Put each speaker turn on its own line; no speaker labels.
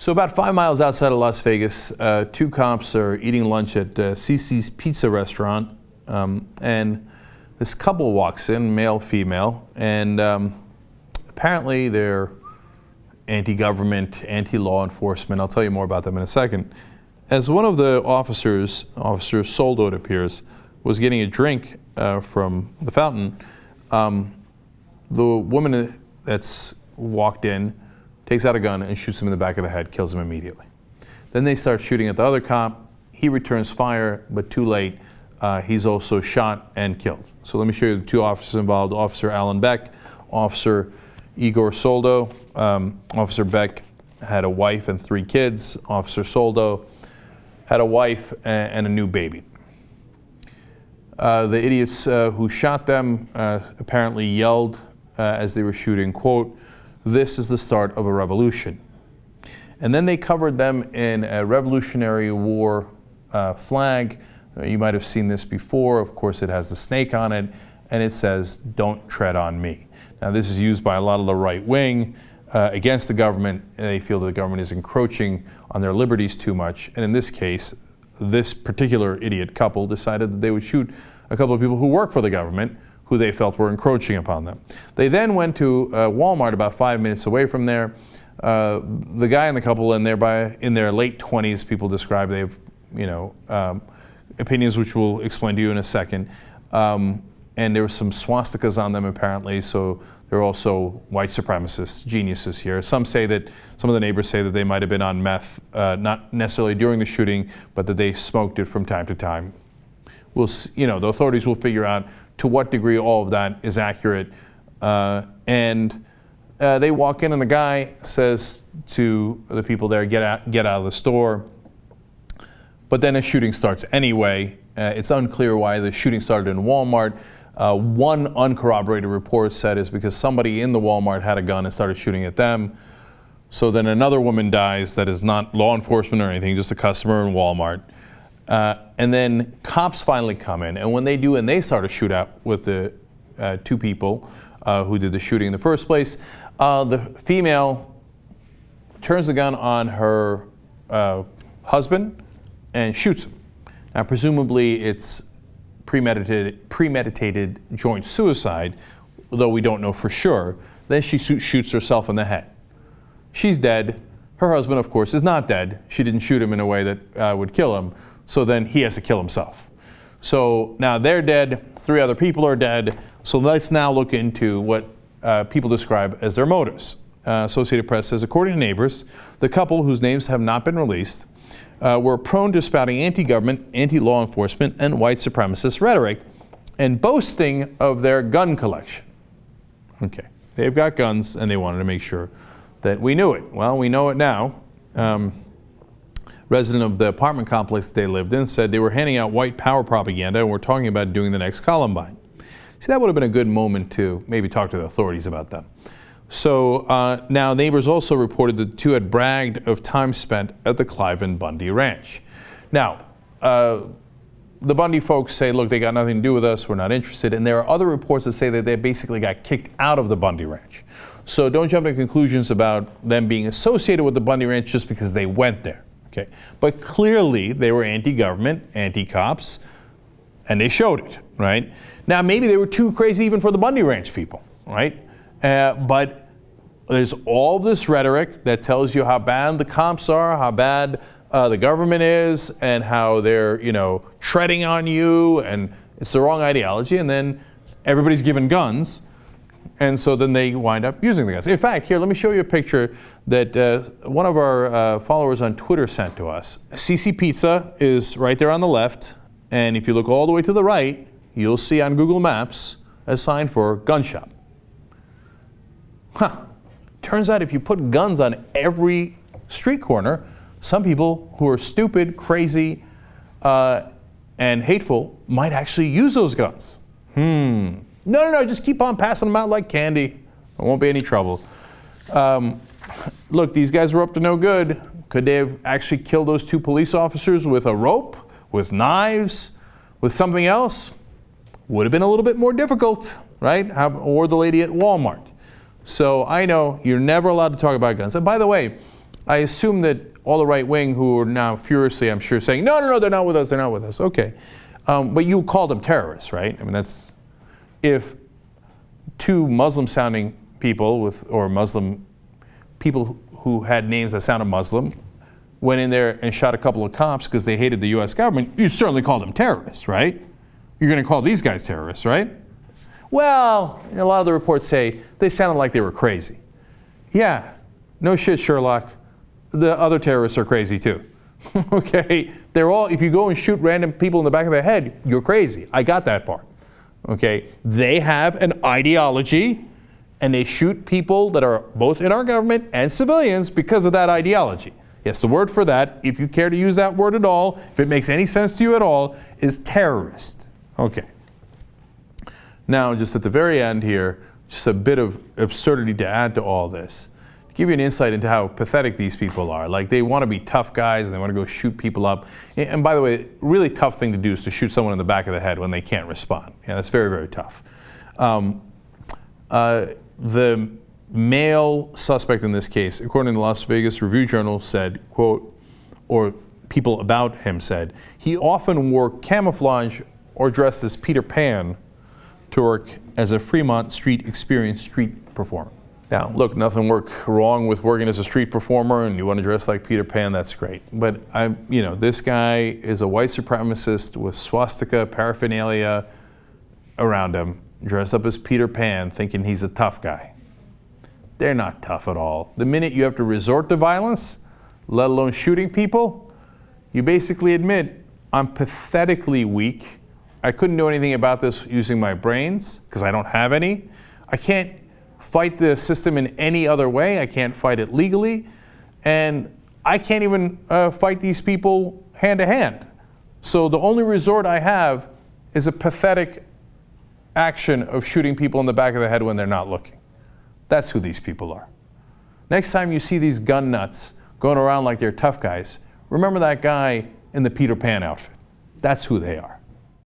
So about 5 miles outside of Las Vegas, two cops are eating lunch at Cece's Pizza restaurant, and this couple walks in, male, female, and apparently they're anti-government, anti-law enforcement. I'll tell you more about them in a second. As one of the officers, Officer Soldo, it appears, was getting a drink from the fountain, the woman that's walked in takes out a gun and shoots him in the back of the head, kills him immediately. Then they start shooting at the other cop. He returns fire, but too late. He's also shot and killed. So let me show you the two officers involved, Officer Alan Beck, Officer Igor Soldo. Officer Beck had a wife and 3 kids. Officer Soldo had a wife and a new baby. The idiots who shot them apparently yelled as they were shooting, quote, "This is the start of a revolution." And then they covered them in a Revolutionary War flag. You might have seen this before. Of course, it has the snake on it, and it says, "Don't tread on me." Now, this is used by a lot of the right wing against the government. They feel the government is encroaching on their liberties too much. And in this case, this particular idiot couple decided that they would shoot a couple of people who work for the government who they felt were encroaching upon them. They then went to Walmart about 5 minutes away from there. The guy and the couple in their late 20s, people describe, they have, opinions which we'll explain to you in a second. And there were some swastikas on them apparently, so they're also white supremacists, geniuses here. Some of the neighbors say that they might have been on meth, not necessarily during the shooting, but that they smoked it from time to time. The authorities will figure out to what degree all of that is accurate. And they walk in and the guy says to the people there, get out of the store. But then a shooting starts anyway. It's unclear why the shooting started in Walmart. One uncorroborated report said it's because somebody in the Walmart had a gun and started shooting at them. So then another woman dies that is not law enforcement or anything, just a customer in Walmart. And then cops finally come in, and when they do, and they start a shootout with the 2 people who did the shooting in the first place, the female turns the gun on her husband and shoots him. Now, presumably it's premeditated joint suicide, though we don't know for sure. Then she shoots herself in the head. She's dead. Her husband, of course, is not dead. She didn't shoot him in a way that would kill him. So then he has to kill himself. So now they're dead. 3 other people are dead. So let's now look into what people describe as their motives. Associated Press says, according to neighbors, the couple, whose names have not been released, were prone to spouting anti-government, anti-law enforcement, and white supremacist rhetoric, and boasting of their gun collection. Okay, they've got guns, and they wanted to make sure that we knew it. Well, we know it now. Resident of the apartment complex they lived in said they were handing out white power propaganda and were talking about doing the next Columbine. See, that would have been a good moment to maybe talk to the authorities about that. So now neighbors also reported that the 2 had bragged of time spent at the Cliven Bundy ranch. Now, the Bundy folks say, look, they got nothing to do with us, we're not interested. And there are other reports that say that they basically got kicked out of the Bundy ranch. So don't jump to conclusions about them being associated with the Bundy ranch just because they went there. Okay. But clearly they were anti-government, anti-cops, and they showed it, right? Now, maybe they were too crazy even for the Bundy ranch people, right? But there's all this rhetoric that tells you how bad the cops are, how bad the government is, and how they're, treading on you, and it's the wrong ideology, and then everybody's given guns, and so then they wind up using the guns. In fact, here, let me show you a picture that one of our followers on Twitter sent to us. Cece Pizza is right there on the left, and if you look all the way to the right, you'll see on Google Maps a sign for gun shop. Turns out if you put guns on every street corner, some people who are stupid, crazy, and hateful might actually use those guns. No, just keep on passing them out like candy. There won't be any trouble. Look, these guys were up to no good. Could they have actually killed those 2 police officers with a rope, with knives, with something else? Would have been a little bit more difficult, right? Or the lady at Walmart. So I know you're never allowed to talk about guns. And by the way, I assume that all the right wing who are now furiously, I'm sure, saying, no, no, no, they're not with us, they're not with us. Okay. But you call them terrorists, right? I mean, that's, if two Muslim-sounding people or Muslim people who had names that sounded Muslim went in there and shot a couple of cops because they hated the U.S. government, you certainly call them terrorists, right? You're going to call these guys terrorists, right? Well, a lot of the reports say they sounded like they were crazy. Yeah, no shit, Sherlock. The other terrorists are crazy too. Okay, they're all, if you go and shoot random people in the back of the head, you're crazy. I got that part. Okay, they have an ideology and they shoot people that are both in our government and civilians because of that ideology. Yes, the word for that, if you care to use that word at all, if it makes any sense to you at all, is terrorist. Okay. Now, just at the very end here, just a bit of absurdity to add to all this. To give you an insight into how pathetic these people are. Like, they want to be tough guys and they want to go shoot people up. And by the way, really tough thing to do is to shoot someone in the back of the head when they can't respond. Yeah, that's very, very tough. The male suspect in this case, according to the Las Vegas Review-Journal, said, quote, or people about him said, he often wore camouflage or dressed as Peter Pan to work as a Fremont Street experienced street performer. Now, look, nothing wrong with working as a street performer, and you want to dress like Peter Pan, that's great. But this guy is a white supremacist with swastika paraphernalia around him, dressed up as Peter Pan, thinking he's a tough guy. They're not tough at all. The minute you have to resort to violence, let alone shooting people, you basically admit, I'm pathetically weak. I couldn't do anything about this using my brains, because I don't have any. I can't fight the system in any other way. I can't fight it legally. And I can't even fight these people hand to hand. So the only resort I have is a pathetic action of shooting people in the back of the head when they're not looking. That's who these people are. Next time you see these gun nuts going around like they're tough guys, remember that guy in the Peter Pan outfit. That's who they are.